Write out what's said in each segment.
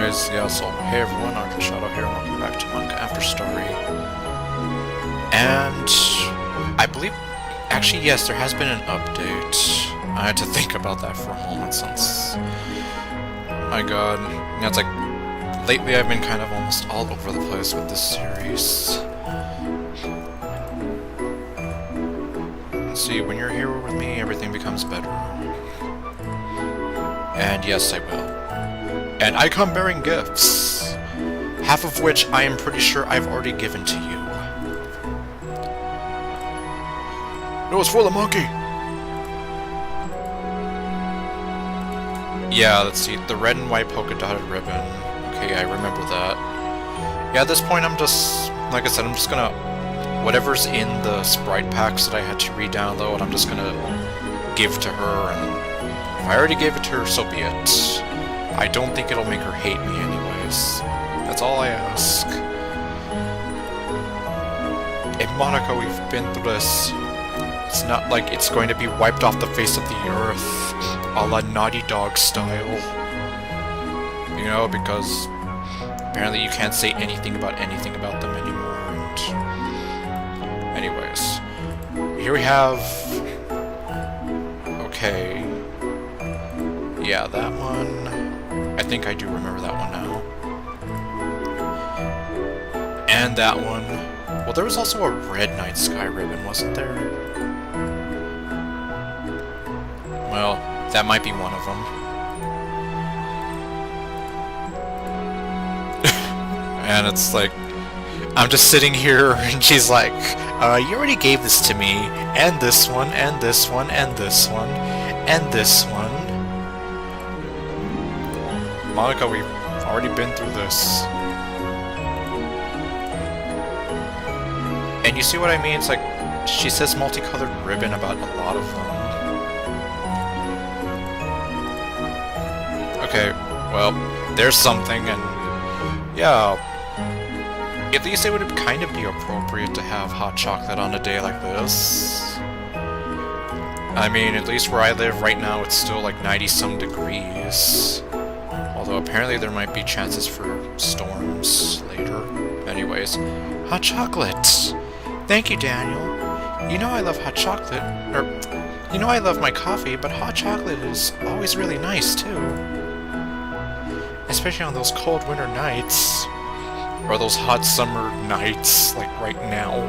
anyways, yeah, so hey everyone, REUPLOAD here, and welcome back to Monika After Story. And I believe, actually yes, there has been an update. I had to think about that for a moment since, my god, you know, it's like, lately I've been kind of almost all over the place with this series. See, when you're here with me, everything becomes better. And yes, I will. And I come bearing gifts, half of which I am pretty sure I've already given to you. No, it's for the monkey! Yeah, let's see, the red and white polka dotted ribbon. Okay, I remember that. Yeah, at this point I'm just, like I said, I'm just gonna, whatever's in the sprite packs that I had to re-download, I'm just gonna give to her, and if I already gave it to her, so be it. I don't think it'll make her hate me anyways. That's all I ask. Hey Monika, we've been through this. It's not like it's going to be wiped off the face of the earth, a la Naughty Dog style. You know, because apparently you can't say anything about them anymore, and... anyways. Here we have... okay... yeah, that one... I think I do remember that one now. And that one... well, there was also a red night sky ribbon, wasn't there? Well, that might be one of them. And it's like... I'm just sitting here, and she's like, you already gave this to me, and this one, and this one, and this one, and this one. Monika, we've already been through this. And you see what I mean? It's like, she says multicolored ribbon about a lot of them. Okay, well, there's something, and yeah, at least it would kind of be appropriate to have hot chocolate on a day like this. I mean, at least where I live right now, it's still like 90-some degrees. Although apparently there might be chances for storms later. Anyways, hot chocolate! Thank you, Daniel. You know I love hot chocolate, you know I love my coffee, but hot chocolate is always really nice, too. Especially on those cold winter nights. Or those hot summer nights, like right now.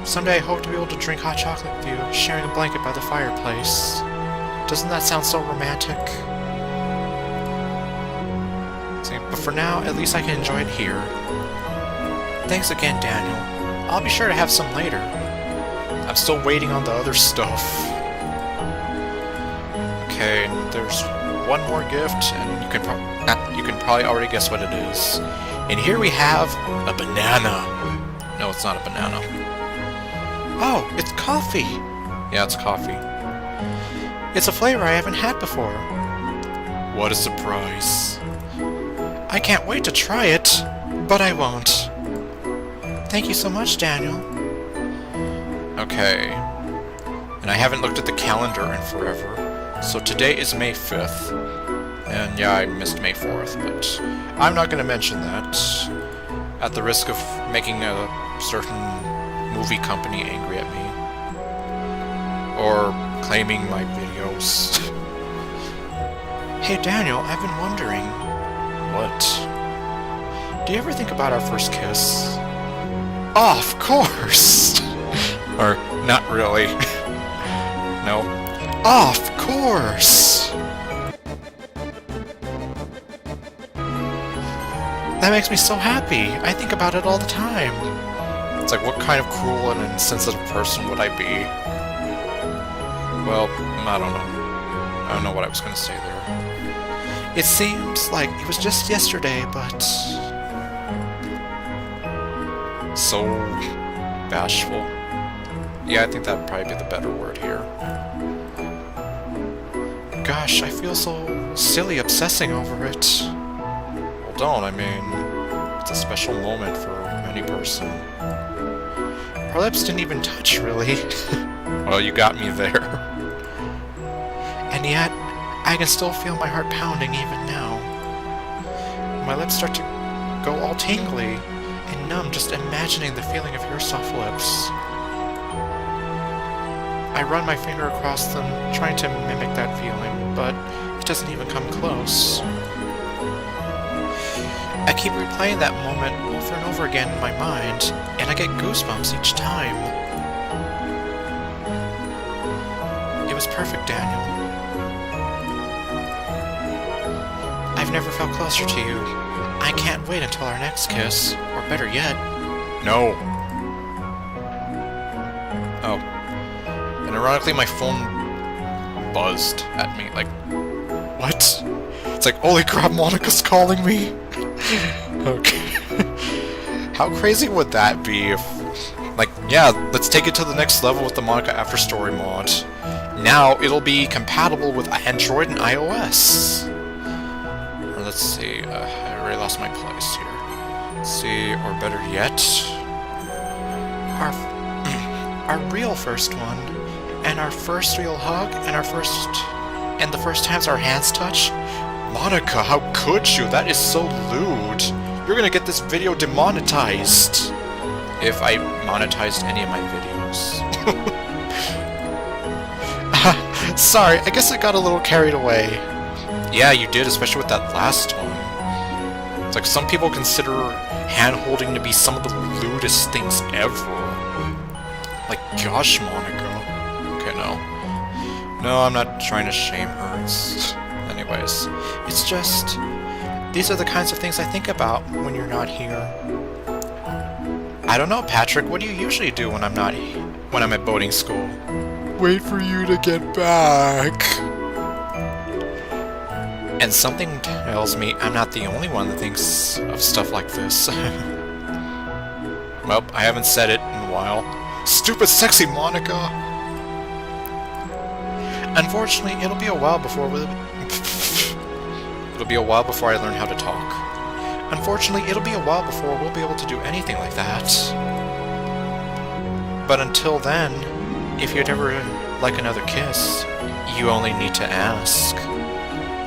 Someday I hope to be able to drink hot chocolate with you, sharing a blanket by the fireplace. Doesn't that sound so romantic? See, but for now, at least I can enjoy it here. Thanks again, Daniel. I'll be sure to have some later. I'm still waiting on the other stuff. Okay, and there's one more gift, and you can probably already guess what it is. And here we have a banana. No, it's not a banana. Oh, it's coffee! Yeah, it's coffee. It's a flavor I haven't had before. What a surprise. I can't wait to try it, but I won't. Thank you so much, Daniel. Okay. And I haven't looked at the calendar in forever. So today is May 5th. And yeah, I missed May 4th, but I'm not going to mention that. At the risk of making a certain movie company angry at me. Or claiming my videos. Hey Daniel, I've been wondering... what? Do you ever think about our first kiss? Oh, of course! Or, not really. No. Oh, of course! That makes me so happy. I think about it all the time. It's like, what kind of cruel and insensitive person would I be? Well, I don't know. I don't know what I was going to say there. It seems like it was just yesterday, but... so... bashful. Yeah, I think that'd probably be the better word here. Gosh, I feel so silly obsessing over it. Well, don't, I mean... it's a special moment for any person. Our lips didn't even touch, really. Well, you got me there. And yet, I can still feel my heart pounding even now. My lips start to go all tingly and numb just imagining the feeling of your soft lips. I run my finger across them, trying to mimic that feeling, but it doesn't even come close. I keep replaying that moment over and over again in my mind, and I get goosebumps each time. It was perfect, Daniel. I've never felt closer to you. I can't wait until our next kiss, or better yet... No. Oh. And ironically, my phone buzzed at me, like... What? It's like, holy crap, Monika's calling me! Okay. How crazy would that be if... Like, yeah, let's take it to the next level with the Monika After Story mod. Now, it'll be compatible with Android and iOS. Or let's see, I already lost my place here. Let's see, or better yet... Our real first one. And our first real hug, and and the first times our hands touch? Monika, how could you? That is so lewd. You're gonna get this video demonetized. If I monetized any of my videos. Sorry, I guess I got a little carried away. Yeah, you did, especially with that last one. It's like some people consider hand-holding to be some of the lewdest things ever. Like, gosh, Monika. Okay, no. No, I'm not trying to shame her. Anyways, it's just... These are the kinds of things I think about when you're not here. I don't know, Patrick, what do you usually do when I'm at boating school? Wait for you to get back. And something tells me I'm not the only one that thinks of stuff like this. Well, I haven't said it in a while. Stupid sexy Monika! Unfortunately, it'll be a while before I learn how to talk. Unfortunately, it'll be a while before we'll be able to do anything like that. But until then, if you'd ever like another kiss, you only need to ask.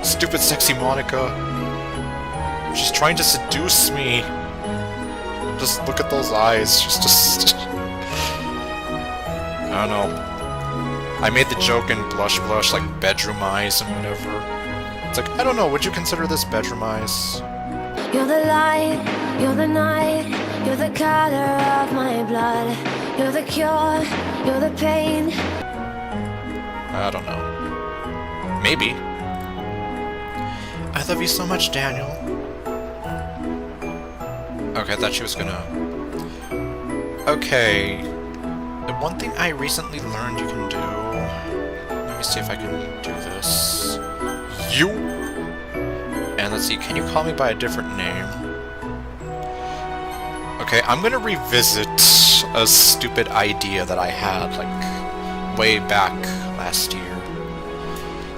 Stupid sexy Monika. She's trying to seduce me. Just look at those eyes. She's just... I don't know. I made the joke in Blush Blush, like bedroom eyes and whatever. It's like, I don't know, would you consider this bedroom eyes? You're the light, you're the night, you're the color of my blood. You're the cure, you're the pain. I don't know. Maybe. I love you so much, Daniel. Okay, I thought she was gonna... Okay. The one thing I recently learned you can do... Let me see if I can do this. You! And let's see, can you call me by a different name? Okay, I'm gonna revisit a stupid idea that I had, like, way back last year.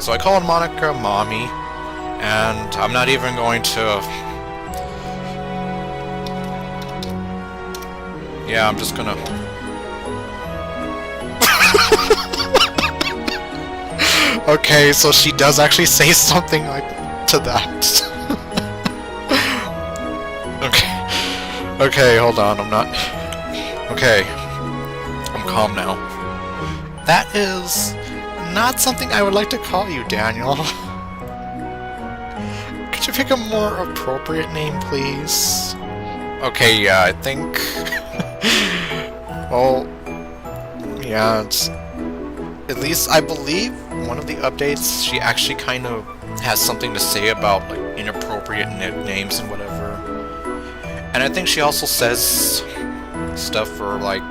So I called Monika Mommy, and I'm not even going to... Yeah, I'm just gonna... Okay, so she does actually say something like to that. Okay, hold on, I'm not... Okay, I'm calm now. That is not something I would like to call you, Daniel. Could you pick a more appropriate name, please? Okay, yeah, I think... Well, yeah, it's... At least I believe one of the updates, she actually kind of has something to say about, like, inappropriate nicknames and whatever. And I think she also says stuff for, like,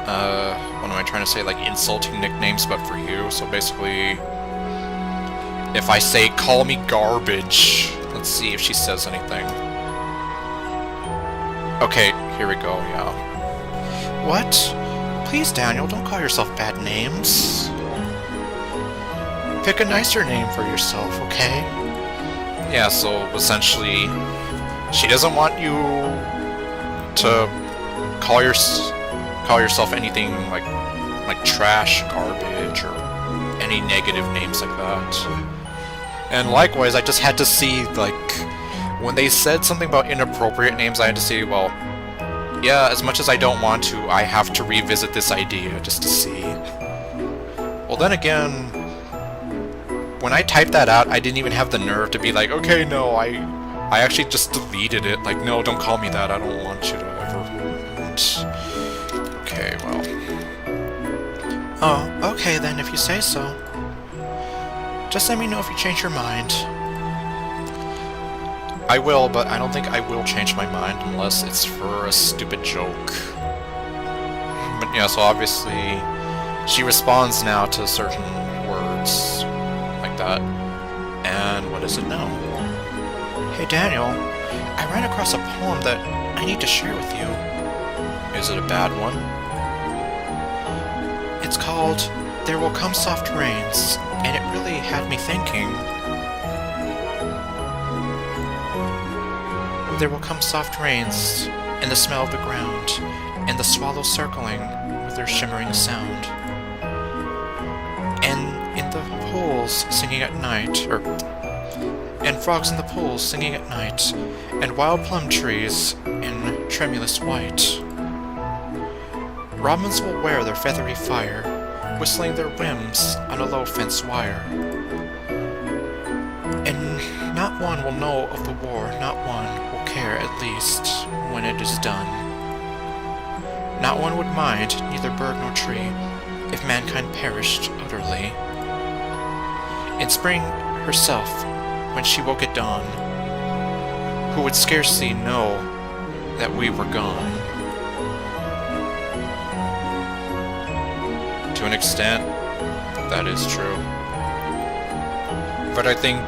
what am I trying to say, like, insulting nicknames, but for you. So basically, if I say, call me garbage, let's see if she says anything. Okay, here we go, yeah. What? Please, Daniel, don't call yourself bad names. Pick a nicer name for yourself, okay? Yeah, so essentially, she doesn't want you to call yourself anything like trash, garbage, or any negative names like that. And likewise, I just had to see, like, when they said something about inappropriate names, I had to see, well, yeah, as much as I don't want to, I have to revisit this idea just to see. Well, then again, when I typed that out, I didn't even have the nerve to be like, okay, no, I actually just deleted it. Like, no, don't call me that. I don't want you to ever... Okay, well... Oh, okay then, if you say so. Just let me know if you change your mind. I will, but I don't think I will change my mind unless it's for a stupid joke. But yeah, so obviously she responds now to certain words like that. And what is it now? Hey Daniel, I ran across a poem that I need to share with you. Is it a bad one? It's called There Will Come Soft Rains, and it really had me thinking. There will come soft rains, and the smell of the ground, and the swallows circling with their shimmering sound. And in the pools singing at night, and frogs in the pools singing at night, and wild plum trees in tremulous white. Robins will wear their feathery fire, whistling their whims on a low fence wire. And not one will know of the war, not one will care at least when it is done. Not one would mind, neither bird nor tree, if mankind perished utterly. In spring herself, when she woke at dawn, who would scarcely know that we were gone. To an extent, that is true. But I think,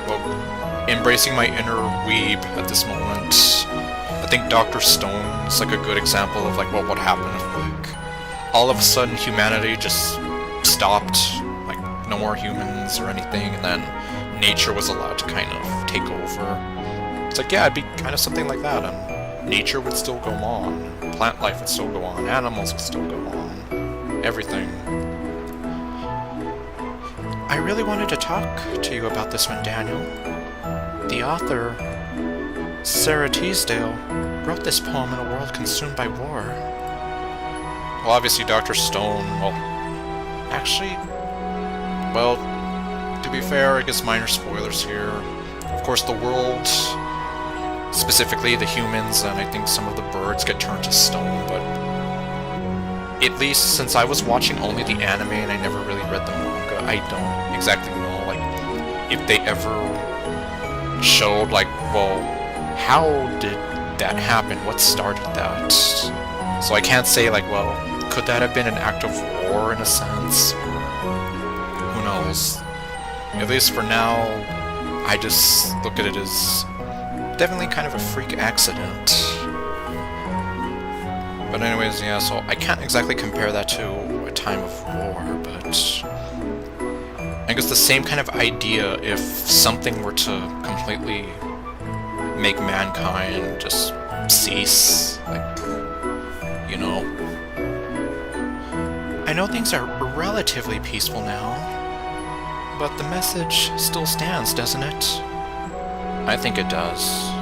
well, embracing my inner weeb at this moment, I think Dr. Stone is like a good example of like, well, what happened if like all of a sudden humanity just stopped, like no more humans or anything, and then nature was allowed to kind of take over. It's like, yeah, it'd be kind of something like that, and nature would still go on, plant life would still go on, animals would still go on. Everything. I really wanted to talk to you about this one, Daniel. The author, Sarah Teasdale, wrote this poem in a world consumed by war. Well, obviously Dr. Stone, well, actually, well, to be fair, I guess minor spoilers here. Of course, the world, specifically the humans, and I think some of the birds get turned to stone, but at least since I was watching only the anime and I never really read the manga, I don't exactly know, like, if they ever showed, like, well, how did that happen? What started that? So I can't say, like, well, could that have been an act of war in a sense? Who knows? At least for now, I just look at it as definitely kind of a freak accident. But anyways, yeah, so I can't exactly compare that to a time of war, but I guess the same kind of idea if something were to completely make mankind just cease, like, you know. I know things are relatively peaceful now, but the message still stands, doesn't it? I think it does.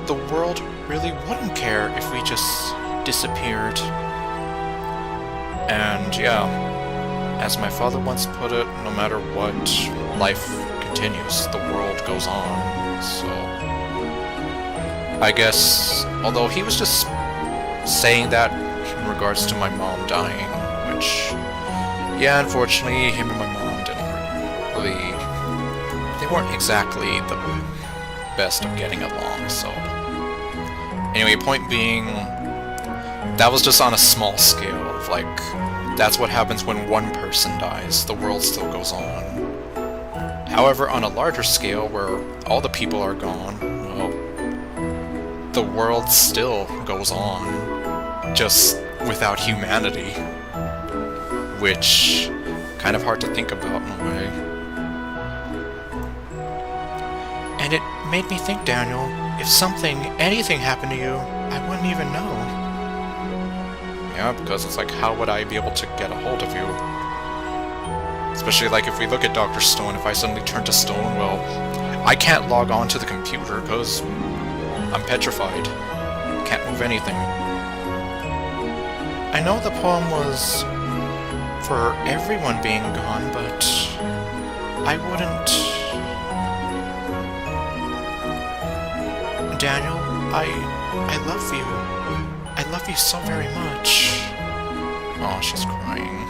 The world really wouldn't care if we just disappeared. And yeah, as my father once put it, no matter what, life continues, the world goes on. So I guess, although he was just saying that in regards to my mom dying, which, yeah, unfortunately, him and my mom didn't really, they weren't exactly the best of getting along, so. Anyway, point being, that was just on a small scale of, like, that's what happens when one person dies, the world still goes on. However, on a larger scale, where all the people are gone, well, the world still goes on, just without humanity. Which, kind of hard to think about in a way. And it made me think, Daniel, if anything happened to you, I wouldn't even know. Yeah, because it's like, how would I be able to get a hold of you? Especially like if we look at Dr. Stone, if I suddenly turn to stone, well, I can't log on to the computer because I'm petrified. Can't move anything. I know the poem was for everyone being gone, but I wouldn't... Daniel, I love you. I love you so very much. Oh, she's crying.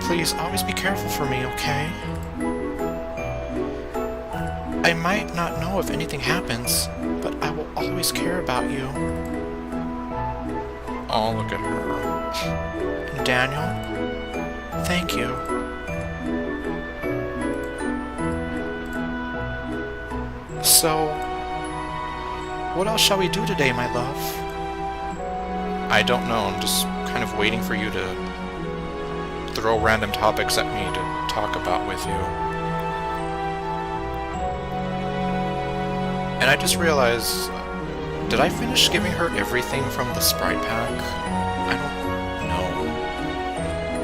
Please, always be careful for me, okay? I might not know if anything happens, but I will always care about you. Oh, look at her. And Daniel, thank you. So, what else shall we do today, my love? I don't know, I'm just kind of waiting for you to throw random topics at me to talk about with you. And I just realized, did I finish giving her everything from the Sprite pack? I don't know.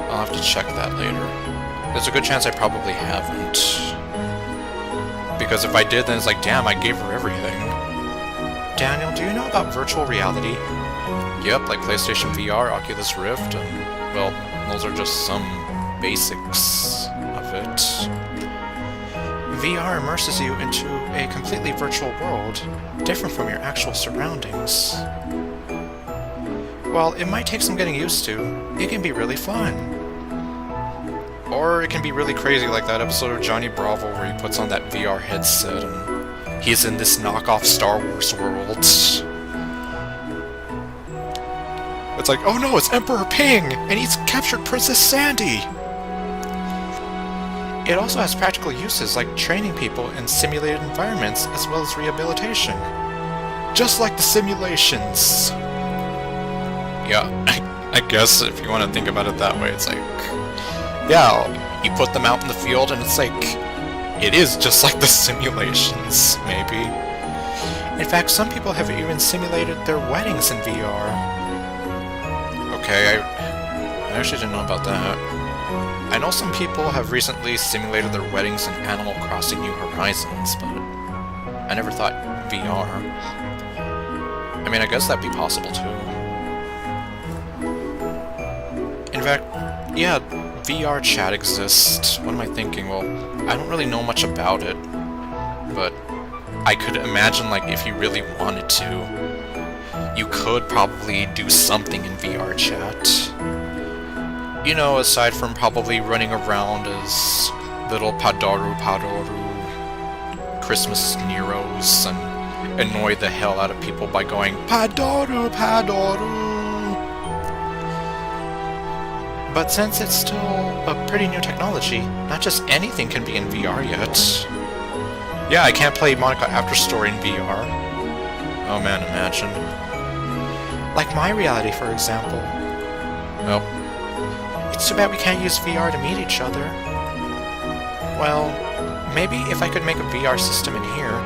I'll have to check that later. There's a good chance I probably haven't. Because if I did, then it's like, damn, I gave her everything. Daniel, do you know about virtual reality? Yep, like PlayStation VR, Oculus Rift, and, well, those are just some basics of it. VR immerses you into a completely virtual world, different from your actual surroundings. While it might take some getting used to, it can be really fun. Or it can be really crazy, like that episode of Johnny Bravo where he puts on that VR headset and he's in this knockoff Star Wars world. It's like, oh no, it's Emperor Ping! And he's captured Princess Sandy! It also has practical uses like training people in simulated environments as well as rehabilitation. Just like the simulations! Yeah, I guess if you want to think about it that way, it's like... Yeah, you put them out in the field and it's like... It is just like the simulations, maybe. In fact, some people have even simulated their weddings in VR. Okay, I actually didn't know about that. I know some people have recently simulated their weddings in Animal Crossing New Horizons, but I never thought VR. I mean, I guess that'd be possible too. In fact, yeah, VR chat exists. What am I thinking? Well, I don't really know much about it, but I could imagine, like, if you really wanted to, you could probably do something in VR chat. You know, aside from probably running around as little Padoru Christmas Neros and annoy the hell out of people by going, Padoru, Padoru! But since it's still a pretty new technology, not just anything can be in VR yet. Yeah, I can't play Monika After Story in VR. Oh man, imagine. Like my reality, for example. Well, it's too bad we can't use VR to meet each other. Well, maybe if I could make a VR system in here,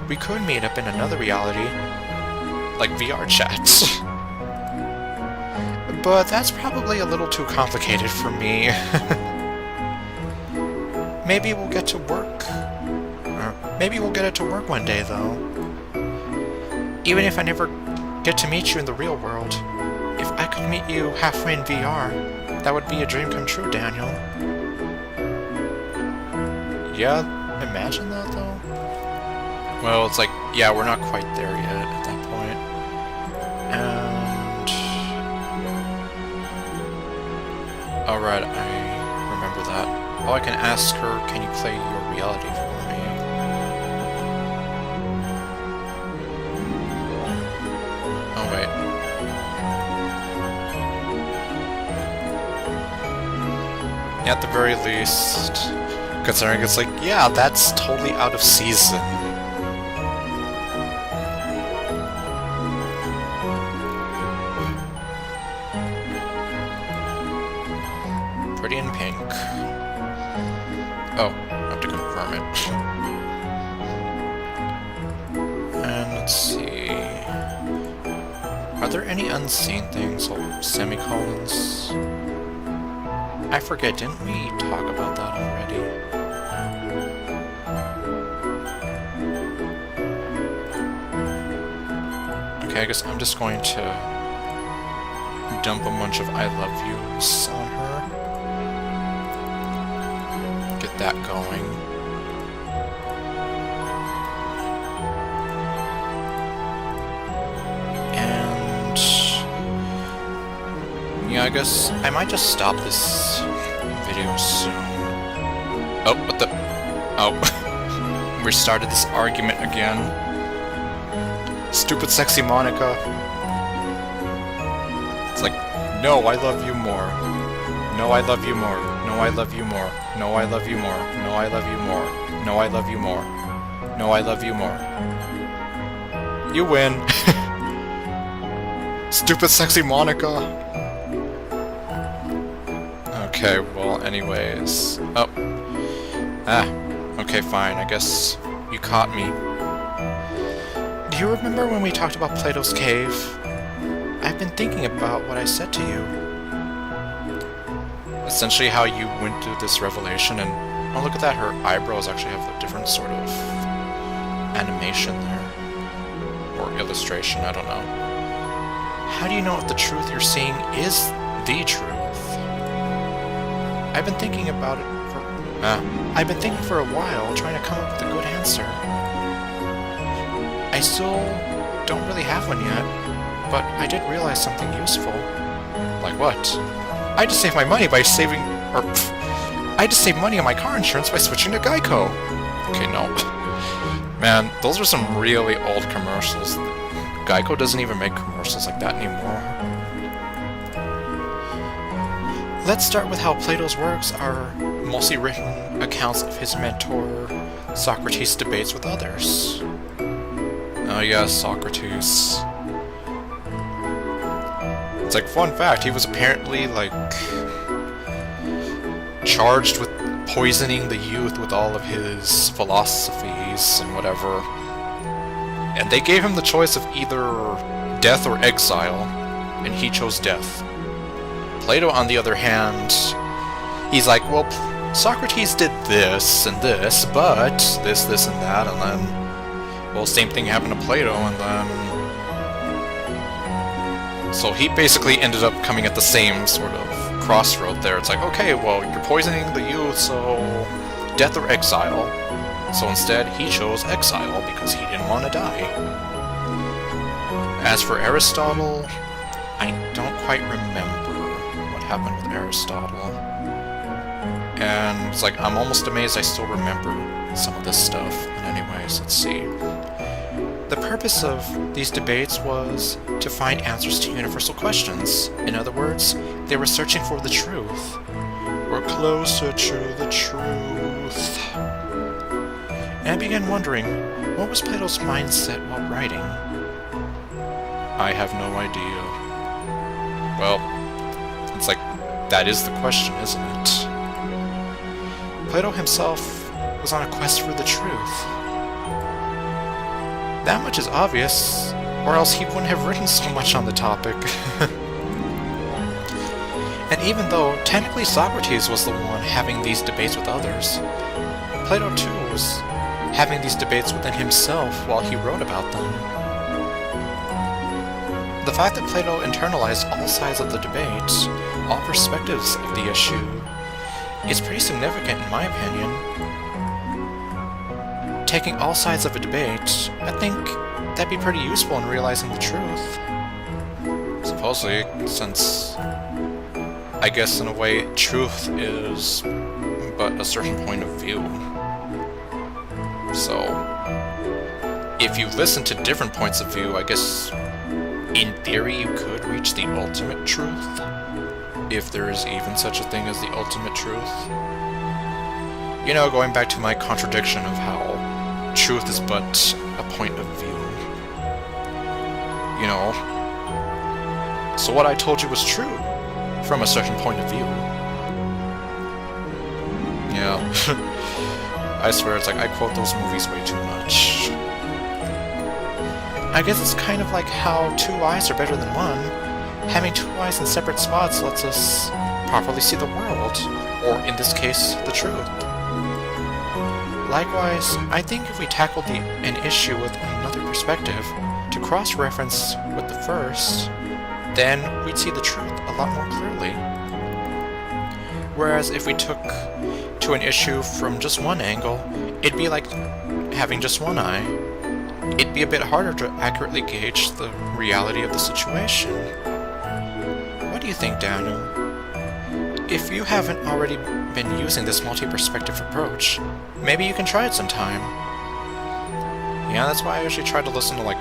we could meet up in another reality. Like VR chats. But that's probably a little too complicated for me. Maybe we'll get to work. Or maybe we'll get it to work one day, though. Even if I never get to meet you in the real world, if I could meet you halfway in VR, that would be a dream come true, Daniel. Yeah, imagine that, though. Well, it's like, yeah, we're not quite there yet at that point. And... Alright, I remember that. Oh, I can ask her, can you play your reality for me? Oh, wait. At the very least, considering it's like, yeah, that's totally out of season. Pretty in pink. Oh, I have to confirm it. And let's see. Are there any unseen things, or semicolons? I forget, didn't we talk about that already? Okay, I guess I'm just going to dump a bunch of I love yous on her. Get that going. And yeah, I guess I might just stop this video soon. Oh, what the? Oh. We started this argument again. Stupid sexy Monika. It's like, no, I love you more. No, I love you more. No, I love you more. No, I love you more. No, I love you more. No, I love you more. No, I love you more. You win. Stupid sexy Monika. Okay, well, anyways. Oh. Ah. Okay, fine. I guess you caught me. Do you remember when we talked about Plato's cave? I've been thinking about what I said to you. Essentially how you went through this revelation and... oh, look at that, her eyebrows actually have a different sort of animation there. Or illustration, I don't know. How do you know if the truth you're seeing is the truth? I've been thinking about it for... I've been thinking for a while, trying to come up with a good answer. I still don't really have one yet, but I did realize something useful. Like what? I just saved my money by saving... I just saved money on my car insurance by switching to Geico. Okay, no. Man, those are some really old commercials. Geico doesn't even make commercials like that anymore. Let's start with how Plato's works are mostly written accounts of his mentor Socrates' debates with others. Oh yes, Socrates. It's like, fun fact, he was apparently, like, charged with poisoning the youth with all of his philosophies and whatever. And they gave him the choice of either death or exile, and he chose death. Plato, on the other hand, he's like, well, Socrates did this and this, but this, and that, and then, well, same thing happened to Plato, and then... so he basically ended up coming at the same sort of crossroad there. It's like, okay, well, you're poisoning the youth, so death or exile. So instead, he chose exile because he didn't want to die. As for Aristotle, I don't quite remember what happened with Aristotle. And it's like, I'm almost amazed I still remember some of this stuff. But anyways, let's see. The purpose of these debates was to find answers to universal questions. In other words, they were searching for the truth. We're closer to the truth. And I began wondering, what was Plato's mindset while writing? I have no idea. Well, it's like, that is the question, isn't it? Plato himself was on a quest for the truth. That much is obvious, or else he wouldn't have written so much on the topic. And even though technically Socrates was the one having these debates with others, Plato too was having these debates within himself while he wrote about them. The fact that Plato internalized all sides of the debate, all perspectives of the issue, is pretty significant in my opinion. Taking all sides of a debate, I think that'd be pretty useful in realizing the truth. Supposedly, since I guess in a way truth is but a certain point of view. So, if you listen to different points of view, I guess in theory you could reach the ultimate truth, if there is even such a thing as the ultimate truth. You know, going back to my contradiction of how truth is but a point of view. You know, so what I told you was true, from a certain point of view. Yeah. I swear, it's like I quote those movies way too much. I guess it's kind of like how two eyes are better than one. Having two eyes in separate spots lets us properly see the world, or in this case, the truth. Likewise, I think if we tackled an issue with another perspective, to cross-reference with the first, then we'd see the truth a lot more clearly. Whereas if we took to an issue from just one angle, it'd be like having just one eye. It'd be a bit harder to accurately gauge the reality of the situation. What do you think, Daniel? If you haven't already been using this multi-perspective approach, maybe you can try it sometime. Yeah, that's why I usually try to listen to like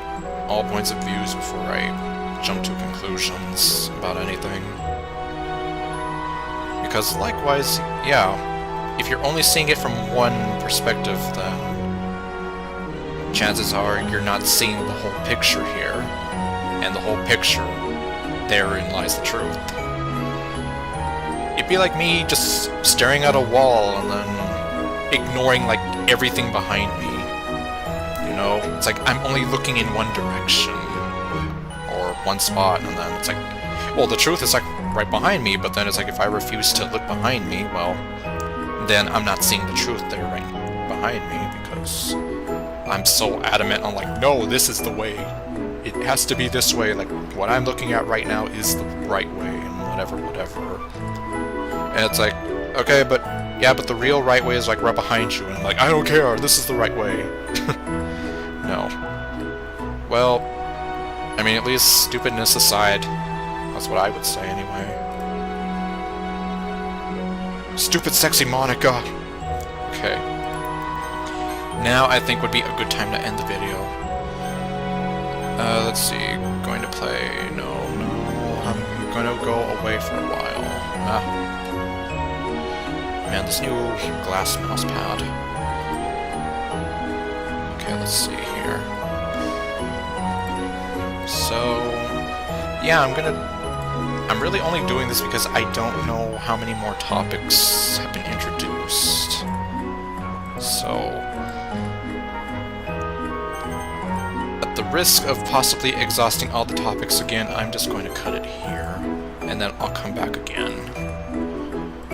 all points of views before I jump to conclusions about anything. Because likewise, yeah, if you're only seeing it from one perspective, then chances are you're not seeing the whole picture here. And the whole picture, therein lies the truth. It'd be like me just staring at a wall and then ignoring like everything behind me. You know, it's like I'm only looking in one direction or one spot, and then it's like, well, the truth is like right behind me, but then it's like if I refuse to look behind me, well, then I'm not seeing the truth there right behind me because I'm so adamant on like, no, this is the way. It has to be this way, like what I'm looking at right now is the right way, and whatever. And it's like, okay, but yeah, but the real right way is like right behind you, and I'm like, I don't care, this is the right way. No. Well, I mean, at least stupidness aside, that's what I would say anyway. Stupid sexy Monika! Okay. Now I think would be a good time to end the video. Let's see, going to play, no, I'm gonna go away for a while. Man, this new glass mouse pad. Okay, let's see here. So, yeah, I'm really only doing this because I don't know how many more topics have been introduced. So, at the risk of possibly exhausting all the topics again, I'm just going to cut it here, and then I'll come back again.